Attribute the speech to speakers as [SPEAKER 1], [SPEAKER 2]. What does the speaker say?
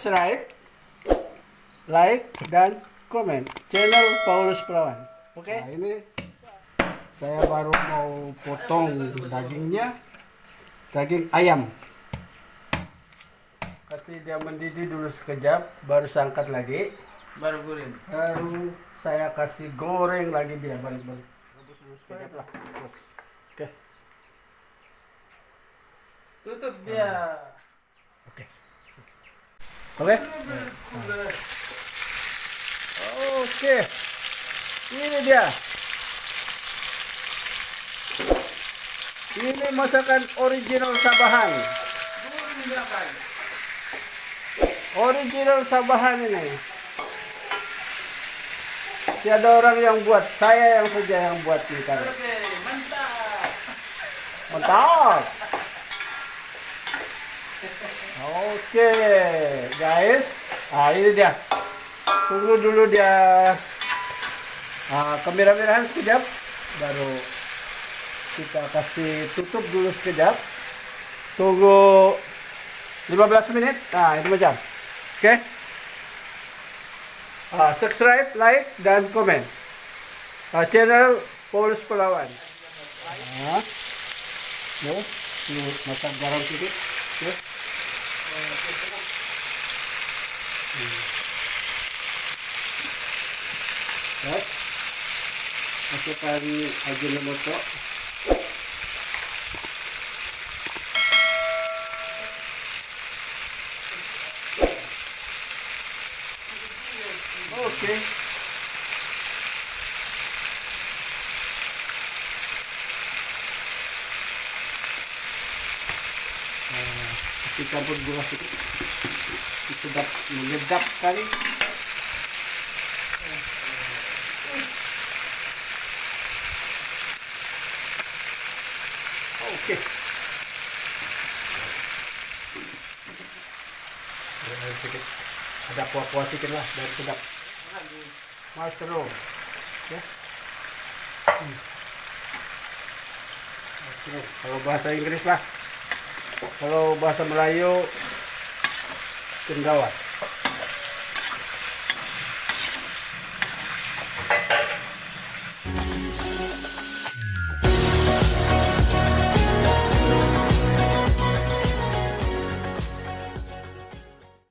[SPEAKER 1] subscribe, like, dan komen channel Paulus Palawan. Oke? Nah, ini saya baru mau potong dagingnya, daging ayam. Kasih dia mendidih dulu sekejap, baru saya angkat lagi.
[SPEAKER 2] Baru goreng.
[SPEAKER 1] Baru saya kasih goreng lagi dia balik-balik. Rebus dulu sekejap lah. Terus. Oke.
[SPEAKER 2] Tutup dia.
[SPEAKER 1] Oke. Oke. Oke. Ini dia. Ini masakan original Sabahan. Original Sabahan ini. Tiada orang yang buat, saya yang saja yang buat ini kan.
[SPEAKER 2] Oke, mantap.
[SPEAKER 1] Mantap. Oke, guys. Ah, ini dia. Tunggu dulu dia kemerah-merahan sekejap, baru kita kasih tutup dulu sekejap. Tunggu 15 menit. Nah, itu macam. Oke. Subscribe, like, dan komen channel Paulus Palawan. Masak garam sedikit. Masukkan ajinomoto. Oke. Kasih campur gula sedikit. Sedap, menyedap kali. Oke. Ada kuah-kuah sedikit lah, biar sedap. Mushroom. Ya. Kalau bahasa Inggris lah. Kalau bahasa Melayu, cendawan.